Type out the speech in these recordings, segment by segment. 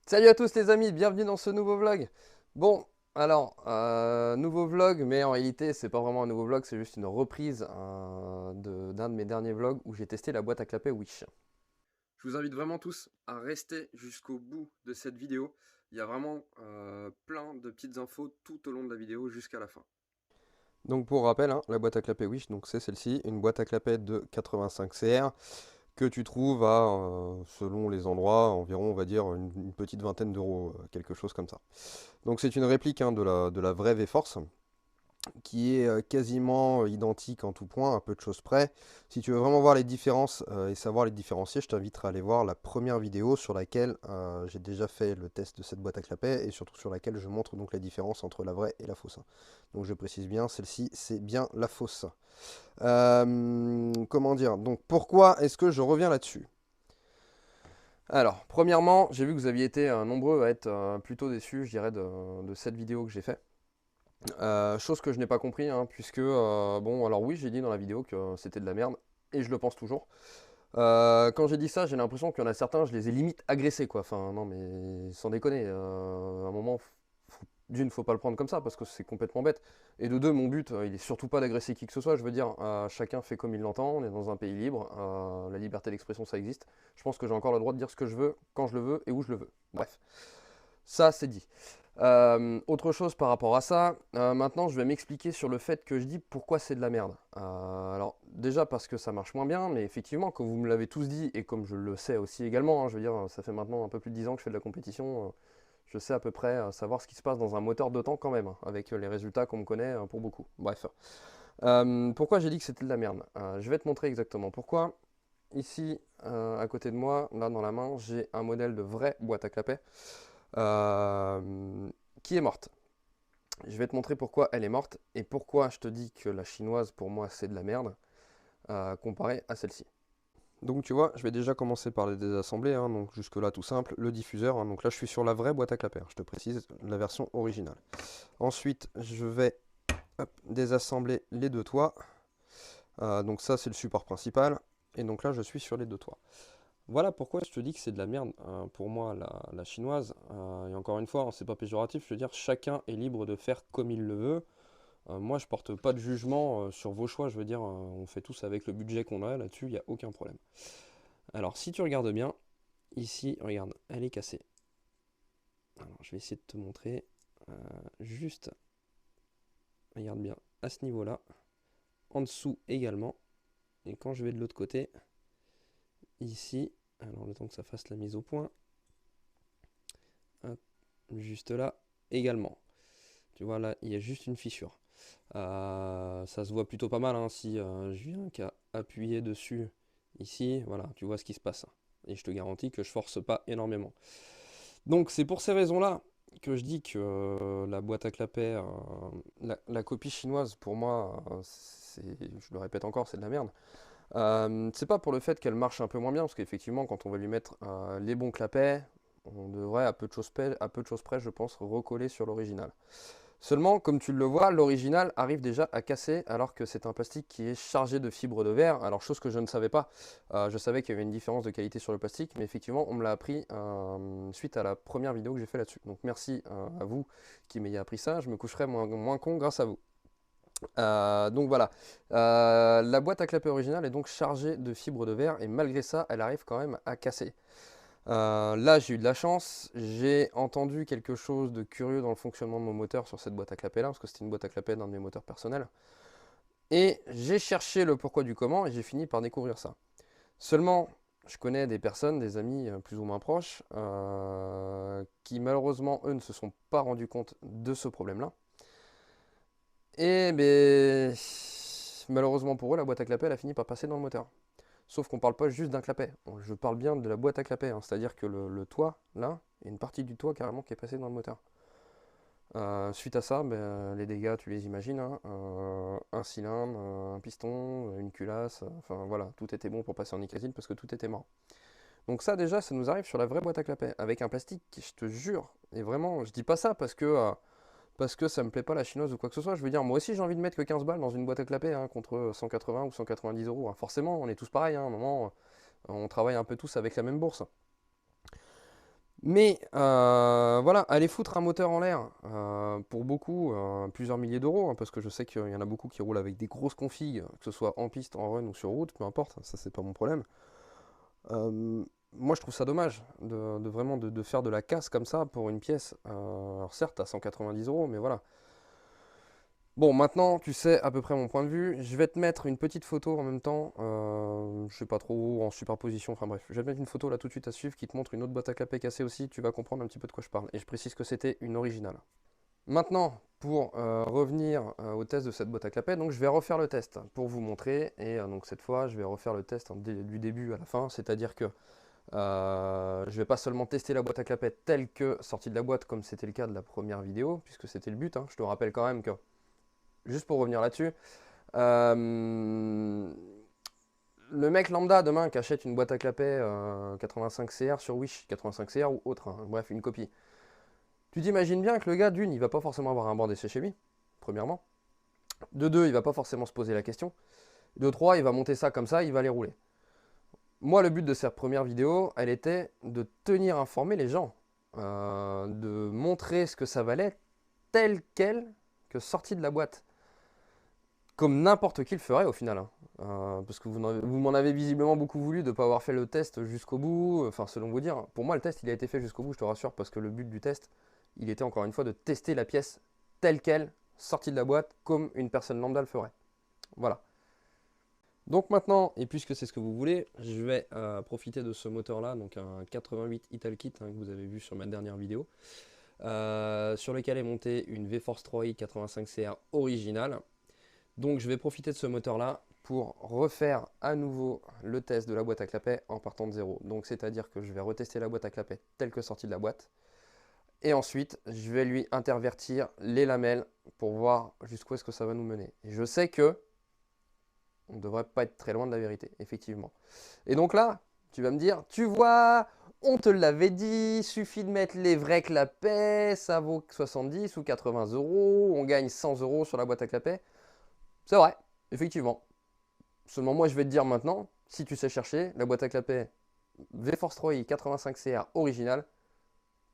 Salut à tous les amis, bienvenue dans ce nouveau vlog. Bon, alors, nouveau vlog, mais en réalité c'est pas vraiment un nouveau vlog, c'est juste une reprise d'un de mes derniers vlogs où j'ai testé la boîte à clapet Wish. Je vous invite vraiment tous à rester jusqu'au bout de cette vidéo. Il y a vraiment plein de petites infos tout au long de la vidéo jusqu'à la fin. Donc pour rappel, hein, la boîte à clapet Wish, donc c'est celle-ci, une boîte à clapet de 85 CR que tu trouves à, selon les endroits, environ on va dire une petite vingtaine d'euros, quelque chose comme ça. Donc c'est une réplique hein, de la vraie V-Force, qui est quasiment identique en tout point, à peu de choses près. Si tu veux vraiment voir les différences et savoir les différencier, je t'inviterai à aller voir la première vidéo sur laquelle j'ai déjà fait le test de cette boîte à clapet et surtout sur laquelle je montre donc la différence entre la vraie et la fausse. Donc je précise bien, celle-ci c'est bien la fausse. Comment dire? Donc pourquoi est-ce que je reviens là-dessus? Alors, premièrement, j'ai vu que vous aviez été nombreux à être plutôt déçus, je dirais, de cette vidéo que j'ai fait. Chose que je n'ai pas compris, hein, puisque, bon, alors oui, j'ai dit dans la vidéo que c'était de la merde, et je le pense toujours. Quand j'ai dit ça, j'ai l'impression qu'il y en a certains, je les ai limite agressés, quoi. Enfin, non, mais sans déconner, à un moment, d'une, faut pas le prendre comme ça, parce que c'est complètement bête. Et de deux, mon but, il est surtout pas d'agresser qui que ce soit, je veux dire, chacun fait comme il l'entend, on est dans un pays libre, la liberté d'expression, ça existe. Je pense que j'ai encore le droit de dire ce que je veux, quand je le veux, et où je le veux. Bref, ça, c'est dit. Autre chose par rapport à ça, maintenant je vais m'expliquer sur le fait que je dis pourquoi c'est de la merde. Alors déjà parce que ça marche moins bien, mais effectivement comme vous me l'avez tous dit, et comme je le sais aussi également, hein, je veux dire ça fait maintenant un peu plus de 10 ans que je fais de la compétition, je sais à peu près savoir ce qui se passe dans un moteur de temps quand même, hein, avec les résultats qu'on me connaît pour beaucoup. Bref. Pourquoi j'ai dit que c'était de la merde? Je vais te montrer exactement pourquoi. Ici, à côté de moi, là dans la main, j'ai un modèle de vraie boîte à clapet euh, qui est morte. Je vais te montrer pourquoi elle est morte et pourquoi je te dis que la chinoise pour moi c'est de la merde comparé à celle-ci. Donc tu vois, je vais déjà commencer par les désassembler, hein, donc jusque là tout simple, le diffuseur, hein, donc là je suis sur la vraie boîte à clapper, je te précise, la version originale. Ensuite je vais désassembler les deux toits, donc ça c'est le support principal, et donc là je suis sur les deux toits. Voilà pourquoi je te dis que c'est de la merde pour moi la chinoise. Et encore une fois, hein, c'est pas péjoratif, je veux dire, chacun est libre de faire comme il le veut. Moi, je porte pas de jugement sur vos choix, je veux dire, on fait tous avec le budget qu'on a, là-dessus, il n'y a aucun problème. Alors, si tu regardes bien, ici, regarde, elle est cassée. Alors, je vais essayer de te montrer juste, regarde bien, à ce niveau-là, en dessous également. Et quand je vais de l'autre côté, ici, alors le temps que ça fasse la mise au point, hop, juste là également. Tu vois, là, il y a juste une fissure. Ça se voit plutôt pas mal hein, si je viens qu'à appuyer dessus ici, voilà, tu vois ce qui se passe. Et je te garantis que je force pas énormément. Donc c'est pour ces raisons-là que je dis que la boîte à clapet, la copie chinoise, pour moi, je le répète encore, c'est de la merde. C'est pas pour le fait qu'elle marche un peu moins bien, parce qu'effectivement, quand on va lui mettre les bons clapets, on devrait, à peu de choses près, je pense, recoller sur l'original. Seulement, comme tu le vois, l'original arrive déjà à casser alors que c'est un plastique qui est chargé de fibres de verre. Alors, chose que je ne savais pas, je savais qu'il y avait une différence de qualité sur le plastique, mais effectivement, on me l'a appris suite à la première vidéo que j'ai fait là-dessus. Donc, merci à vous qui m'ayez appris ça. Je me coucherai moins con grâce à vous. Donc voilà, la boîte à clapet originale est donc chargée de fibres de verre et malgré ça, elle arrive quand même à casser. Là, j'ai eu de la chance. J'ai entendu quelque chose de curieux dans le fonctionnement de mon moteur sur cette boîte à clapet là, parce que c'était une boîte à clapet d'un de mes moteurs personnels. Et j'ai cherché le pourquoi du comment et j'ai fini par découvrir ça. Seulement, je connais des personnes, des amis plus ou moins proches, qui malheureusement, eux, ne se sont pas rendus compte de ce problème-là. Et ben, malheureusement pour eux, la boîte à clapet, elle a fini par passer dans le moteur. Sauf qu'on parle pas juste d'un clapet, je parle bien de la boîte à clapet, hein. C'est-à-dire que le toit, là, il y a une partie du toit carrément qui est passée dans le moteur. Suite à ça, ben, les dégâts, tu les imagines, hein. Un cylindre, un piston, une culasse, enfin voilà, tout était bon pour passer en nicotine parce que tout était mort. Donc ça déjà, ça nous arrive sur la vraie boîte à clapet, avec un plastique qui, je te jure, et vraiment, je dis pas ça parce que ça me plaît pas la chinoise ou quoi que ce soit. Je veux dire, moi aussi j'ai envie de mettre que 15 balles dans une boîte à clapet hein, contre 180 ou 190 euros, hein. Forcément, on est tous pareils, hein, à un moment, on travaille un peu tous avec la même bourse. Mais voilà, aller foutre un moteur en l'air, pour beaucoup, plusieurs milliers d'euros, hein, parce que je sais qu'il y en a beaucoup qui roulent avec des grosses configs, que ce soit en piste, en run ou sur route, peu importe, ça c'est pas mon problème. Euh, Moi je trouve ça dommage de vraiment de faire de la casse comme ça pour une pièce. Alors certes à 190 euros, mais voilà. Bon, maintenant tu sais à peu près mon point de vue. Je vais te mettre une petite photo en même temps, je sais pas trop, en superposition, enfin bref. Je vais te mettre une photo là tout de suite à suivre qui te montre une autre boîte à clapet cassée aussi. Tu vas comprendre un petit peu de quoi je parle. Et je précise que c'était une originale. Maintenant, pour revenir au test de cette boîte à clapet, donc je vais refaire le test pour vous montrer. Et donc cette fois, je vais refaire le test du début à la fin. C'est-à-dire que je ne vais pas seulement tester la boîte à clapet telle que sortie de la boîte, comme c'était le cas de la première vidéo, puisque c'était le but, hein. Je te rappelle quand même que, juste pour revenir là-dessus, euh, le mec lambda demain qui achète une boîte à clapet 85CR sur Wish, 85CR ou autre, hein, bref, une copie. Tu t'imagines bien que le gars, d'une, il va pas forcément avoir un bord d'essai chez lui, premièrement. De deux, il va pas forcément se poser la question. De trois, il va monter ça comme ça, il va les rouler. Moi, le but de cette première vidéo, elle était de tenir informé les gens, de montrer ce que ça valait tel quel que sorti de la boîte. Comme n'importe qui le ferait au final, hein. Parce que vous m'en avez visiblement beaucoup voulu de ne pas avoir fait le test jusqu'au bout, enfin selon vous dire. Pour moi, le test, il a été fait jusqu'au bout, je te rassure, parce que le but du test, il était encore une fois de tester la pièce telle quelle, sortie de la boîte, comme une personne lambda le ferait. Voilà. Donc maintenant, et puisque c'est ce que vous voulez, je vais profiter de ce moteur-là, donc un 88 Italkit, hein, que vous avez vu sur ma dernière vidéo, sur lequel est montée une V-Force 3i 85CR originale. Donc je vais profiter de ce moteur-là pour refaire à nouveau le test de la boîte à clapet en partant de zéro. Donc c'est-à-dire que je vais retester la boîte à clapet telle que sortie de la boîte. Et ensuite, je vais lui intervertir les lamelles pour voir jusqu'où est-ce que ça va nous mener. Et je sais que on ne devrait pas être très loin de la vérité, effectivement. Et donc là, tu vas me dire, tu vois, on te l'avait dit, suffit de mettre les vrais clapets, ça vaut 70 ou 80 euros, on gagne 100 euros sur la boîte à clapets. C'est vrai, effectivement. Seulement moi, je vais te dire maintenant, si tu sais chercher, la boîte à clapets V-Force 3i 85CR original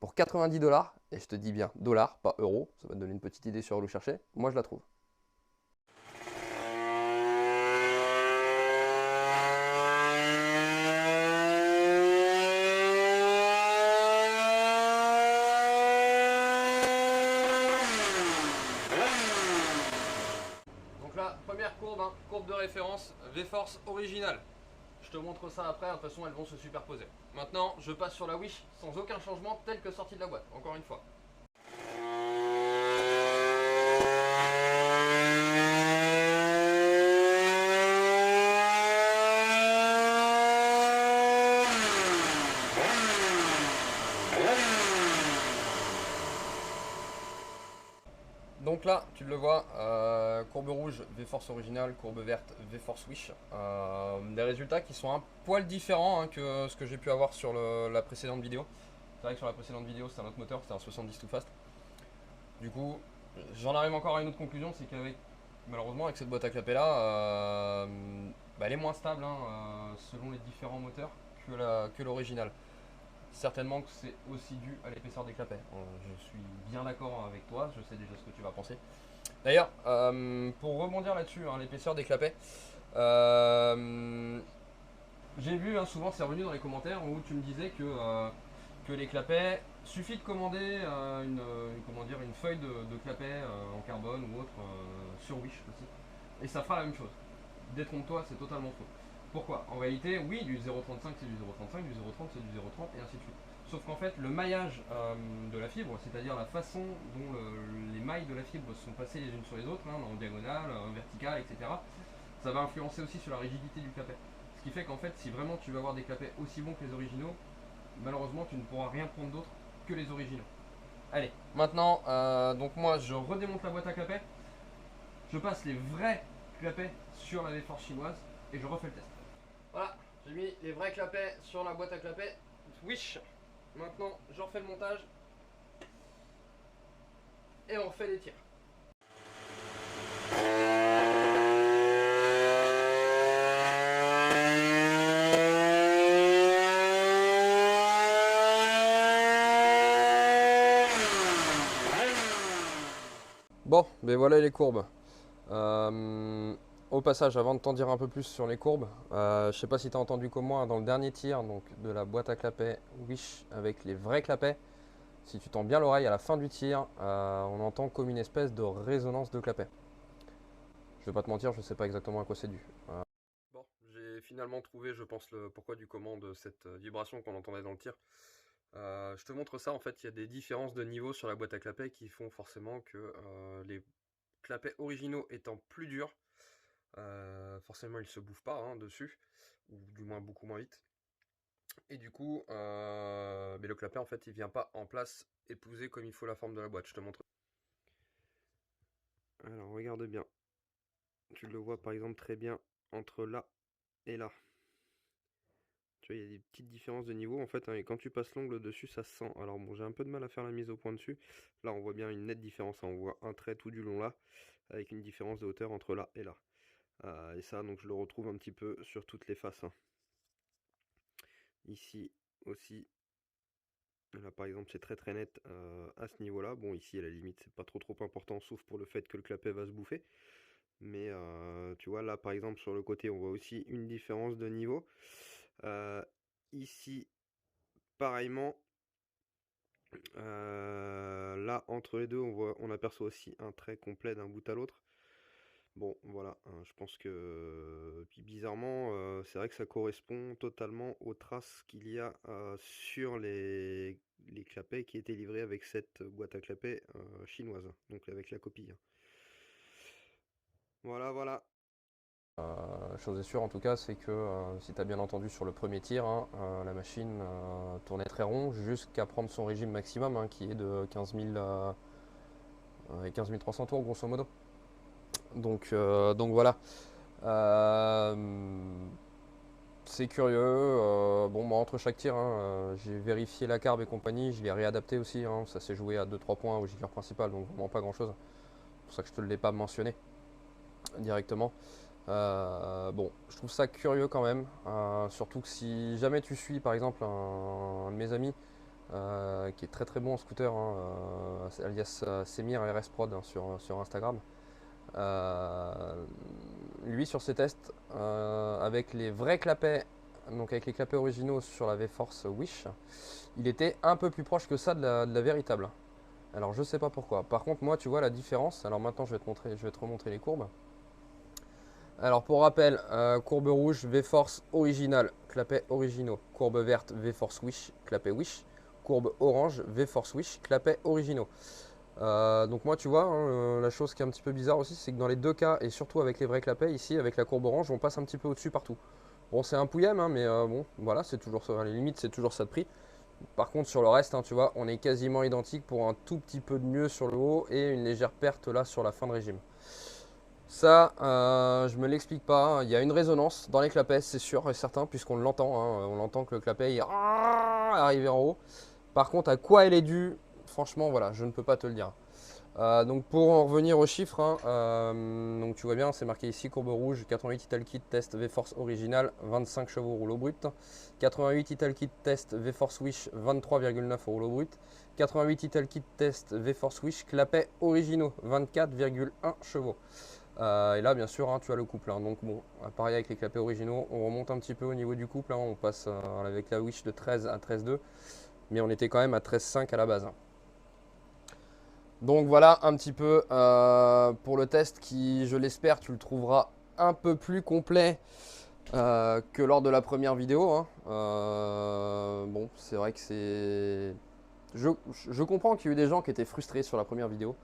pour 90 dollars, et je te dis bien dollars, pas euros, ça va te donner une petite idée sur où le chercher, moi je la trouve. Donc là, première courbe, hein, courbe de référence, V-Force original. Je te montre ça après, de toute façon elles vont se superposer. Maintenant, je passe sur la Wish sans aucun changement tel que sorti de la boîte, encore une fois. Donc là, tu le vois, courbe rouge, V-Force original, courbe verte, V-Force Wish. Des résultats qui sont un poil différents, hein, que ce que j'ai pu avoir sur la précédente vidéo. C'est vrai que sur la précédente vidéo, c'était un autre moteur, c'était un 70 Too Fast. Du coup, j'en arrive encore à une autre conclusion, c'est qu'avec, malheureusement, avec cette boîte à clapet là, bah, elle est moins stable, hein, selon les différents moteurs que l'original. Certainement que c'est aussi dû à l'épaisseur des clapets. Je suis bien d'accord avec toi, je sais déjà ce que tu vas penser. D'ailleurs, pour rebondir là-dessus, hein, l'épaisseur des clapets, j'ai vu, hein, souvent c'est revenu dans les commentaires où tu me disais que les clapets, suffit de commander comment dire, une feuille de clapets en carbone ou autre sur Wish aussi, et ça fera la même chose. Détrompe-toi, c'est totalement faux. Pourquoi? En réalité, oui, du 0,35 c'est du 0,35, du 0,30 c'est du 0,30 et ainsi de suite. Sauf qu'en fait, le maillage de la fibre, c'est-à-dire la façon dont les mailles de la fibre sont passées les unes sur les autres, hein, en diagonale, en verticale, etc., ça va influencer aussi sur la rigidité du clapet. Ce qui fait qu'en fait, si vraiment tu veux avoir des clapets aussi bons que les originaux, malheureusement, tu ne pourras rien prendre d'autre que les originaux. Allez, maintenant, donc moi, je redémonte la boîte à clapets, je passe les vrais clapets sur la V-Force chinoise et je refais le test. Voilà, j'ai mis les vrais clapets sur la boîte à clapets Wish. Maintenant, je refais le montage et on refait les tirs. Bon, ben voilà les courbes. Euh, Au passage, avant de t'en dire un peu plus sur les courbes, je sais pas si tu as entendu comme moi dans le dernier tir donc, de la boîte à clapets Wish avec les vrais clapets. Si tu tends bien l'oreille à la fin du tir, on entend comme une espèce de résonance de clapet. Je vais pas te mentir, je sais pas exactement à quoi c'est dû. Bon, j'ai finalement trouvé, je pense, le pourquoi du comment de cette vibration qu'on entendait dans le tir. Je te montre ça, en fait, il y a des différences de niveau sur la boîte à clapets qui font forcément que les clapets originaux étant plus durs, forcément ils se bouffent pas hein, dessus, ou du moins beaucoup moins vite. Et du coup, mais le clapet en fait il vient pas en place épouser comme il faut la forme de la boîte. Je te montre. Alors regarde bien, tu le vois par exemple très bien entre là et là. Tu vois, il y a des petites différences de niveau en fait, hein, et quand tu passes l'ongle dessus, ça se sent. Alors bon, j'ai un peu de mal à faire la mise au point dessus. Là, on voit bien une nette différence, hein. On voit un trait tout du long là, avec une différence de hauteur entre là et là. Et ça, donc je le retrouve un petit peu sur toutes les faces, hein. Ici aussi, là par exemple, c'est très très net à ce niveau-là. Bon, ici à la limite, c'est pas trop important, sauf pour le fait que le clapet va se bouffer. Mais tu vois, là par exemple, sur le côté, on voit aussi une différence de niveau. Euh, Ici, pareillement. Là, entre les deux, on aperçoit aussi un trait complet d'un bout à l'autre. Bon, voilà, hein, je pense que puis bizarrement, c'est vrai que ça correspond totalement aux traces qu'il y a sur les clapets qui étaient livrés avec cette boîte à clapets chinoise, donc avec la copie, hein. Voilà, voilà. Chose est sûre en tout cas, c'est que si tu as bien entendu sur le premier tir, hein, la machine tournait très rond jusqu'à prendre son régime maximum hein, qui est de 15 300 tours grosso modo. Donc voilà. Euh, c'est curieux. Bon, moi, entre chaque tir, hein, j'ai vérifié la carbe et compagnie. Je l'ai réadapté aussi, hein. Ça s'est joué à 2-3 points au giver principal, donc vraiment pas grand chose. C'est pour ça que je te l'ai pas mentionné directement. Bon, je trouve ça curieux quand même. Surtout que si jamais tu suis par exemple un de mes amis qui est très très bon en scooter, hein, alias Semir RS Prod hein, sur Instagram. Euh, Lui sur ses tests avec les vrais clapets, donc avec les clapets originaux sur la V-Force Wish, il était un peu plus proche que ça de la véritable. Alors je sais pas pourquoi. Par contre moi tu vois la différence. Alors maintenant je vais te remontrer les courbes. Alors pour rappel, courbe rouge V-Force original, clapet originaux. Courbe verte V-Force Wish, clapet Wish. Courbe orange V-Force Wish, clapet originaux. Donc moi tu vois, hein, la chose qui est un petit peu bizarre aussi, c'est que dans les deux cas, et surtout avec les vrais clapets, ici avec la courbe orange, on passe un petit peu au-dessus partout. Bon c'est un pouillème, hein, mais bon voilà, c'est toujours ça, à la limite c'est toujours ça de prix. Par contre sur le reste, hein, tu vois, on est quasiment identique pour un tout petit peu de mieux sur le haut et une légère perte là sur la fin de régime. Ça, je me l'explique pas, il y a une résonance dans les clapets, c'est sûr et certain, puisqu'on l'entend, hein, on entend que le clapet est arrivé en haut. Par contre, à quoi elle est due, franchement, voilà, je ne peux pas te le dire. Donc pour en revenir aux chiffres, hein, donc tu vois bien, c'est marqué ici courbe rouge, 88 Italkit test V-Force original, 25 chevaux rouleau brut. 88 Italkit test V-Force Wish, 23,9 au rouleau brut. 88 Italkit test V-Force Wish, clapet originaux, 24,1 chevaux. Et là, bien sûr, hein, tu as le couple, hein. Donc bon, pareil avec les clapets originaux, on remonte un petit peu au niveau du couple, hein. On passe avec la Wish de 13 à 13,2, mais on était quand même à 13,5 à la base, hein. Donc voilà un petit peu pour le test qui, je l'espère, tu le trouveras un peu plus complet que lors de la première vidéo, hein. Bon, c'est vrai que c'est... Je comprends qu'il y a eu des gens qui étaient frustrés sur la première vidéo.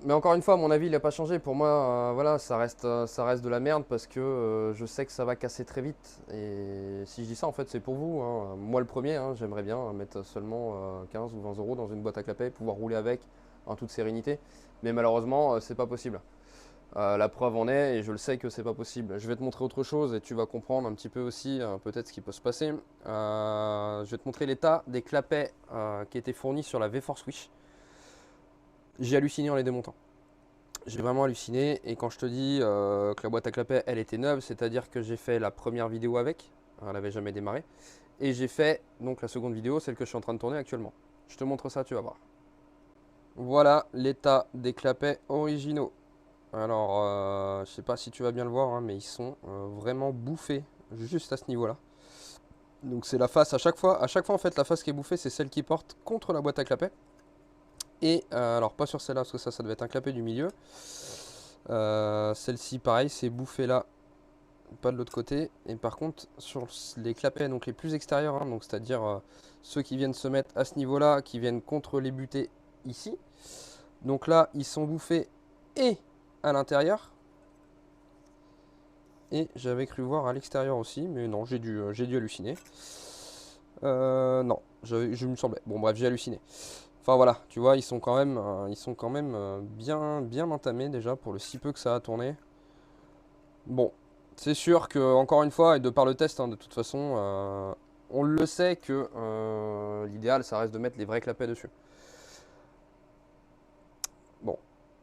Mais encore une fois, mon avis, il n'a pas changé. Pour moi, voilà, ça reste de la merde parce que je sais que ça va casser très vite. Et si je dis ça, en fait, c'est pour vous, hein. Moi, le premier, hein, j'aimerais bien mettre seulement 15 ou 20 euros dans une boîte à clapets, pouvoir rouler avec en toute sérénité. Mais malheureusement, c'est pas possible. La preuve en est, et je le sais que c'est pas possible. Je vais te montrer autre chose et tu vas comprendre un petit peu aussi peut-être ce qui peut se passer. Je vais te montrer l'état des clapets qui étaient fournis sur la V-Force Wish. J'ai halluciné en les démontant. J'ai vraiment halluciné, et quand je te dis que la boîte à clapets elle était neuve, c'est-à-dire que j'ai fait la première vidéo avec, elle n'avait jamais démarré, et j'ai fait donc la seconde vidéo, celle que je suis en train de tourner actuellement. Je te montre ça, tu vas voir. Voilà l'état des clapets originaux. Alors, je sais pas si tu vas bien le voir, hein, mais ils sont vraiment bouffés juste à ce niveau-là. Donc c'est la face à chaque fois en fait la face qui est bouffée, c'est celle qui porte contre la boîte à clapets. Et alors pas sur celle-là parce que ça devait être un clapet du milieu. Celle-ci pareil, c'est bouffé là, pas de l'autre côté. Et par contre sur les clapets donc les plus extérieurs, hein, donc c'est-à-dire ceux qui viennent se mettre à ce niveau-là, qui viennent contre les butées ici. Donc là ils sont bouffés et à l'intérieur. Et j'avais cru voir à l'extérieur aussi, mais non, j'ai dû halluciner. Non, je me semblais. Bon, bref, j'ai halluciné. Enfin voilà, tu vois, ils sont quand même bien entamés déjà pour le si peu que ça a tourné. Bon, c'est sûr que encore une fois, et de par le test, hein, de toute façon, on le sait que l'idéal, ça reste de mettre les vrais clapets dessus. Bon,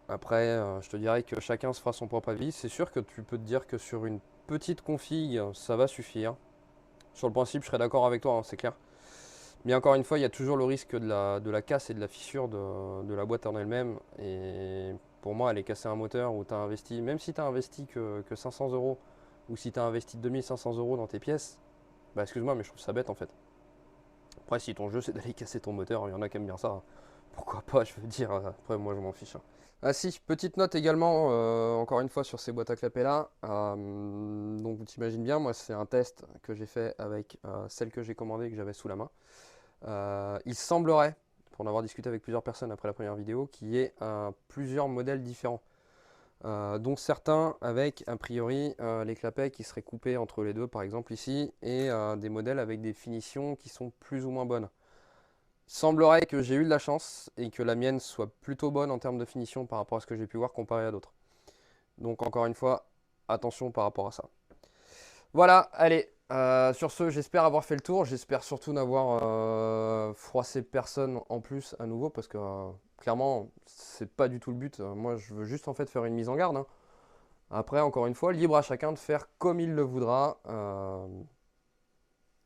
après, je te dirais que chacun se fera son propre avis. C'est sûr que tu peux te dire que sur une petite config, ça va suffire. Sur le principe, je serais d'accord avec toi, hein, c'est clair. Mais encore une fois, il y a toujours le risque de la casse et de la fissure de la boîte en elle-même. Et pour moi, aller casser un moteur où tu as investi, même si tu as investi que 500 euros, ou si tu as investi 2500 euros dans tes pièces, bah excuse-moi, mais je trouve ça bête en fait. Après, si ton jeu c'est d'aller casser ton moteur, il y en a qui aiment bien ça, hein. Pourquoi pas, je veux dire. Après, moi je m'en fiche, hein. Ah si, petite note également, encore une fois sur ces boîtes à clapets là. Donc vous t'imagines bien, moi c'est un test que j'ai fait avec celle que j'ai commandée et que j'avais sous la main. Il semblerait, pour en avoir discuté avec plusieurs personnes après la première vidéo, qu'il y ait plusieurs modèles différents. Donc certains avec a priori les clapets qui seraient coupés entre les deux par exemple ici, et des modèles avec des finitions qui sont plus ou moins bonnes. Semblerait que j'ai eu de la chance et que la mienne soit plutôt bonne en termes de finition par rapport à ce que j'ai pu voir comparé à d'autres. Donc encore une fois, attention par rapport à ça. Voilà, allez, sur ce, j'espère avoir fait le tour. J'espère surtout n'avoir froissé personne en plus à nouveau parce que clairement, c'est pas du tout le but. Moi, je veux juste en fait faire une mise en garde, hein. Après, encore une fois, libre à chacun de faire comme il le voudra.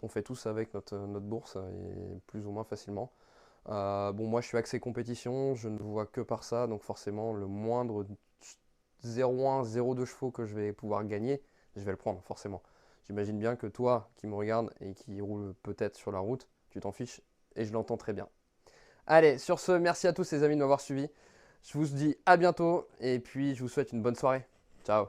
On fait tous avec notre bourse et plus ou moins facilement. Bon, moi, je suis axé compétition, je ne vois que par ça, donc forcément, le moindre 0,1, 0,2 chevaux que je vais pouvoir gagner, je vais le prendre, forcément. J'imagine bien que toi, qui me regarde et qui roule peut-être sur la route, tu t'en fiches, et je l'entends très bien. Allez, sur ce, merci à tous les amis de m'avoir suivi. Je vous dis à bientôt, et puis je vous souhaite une bonne soirée. Ciao.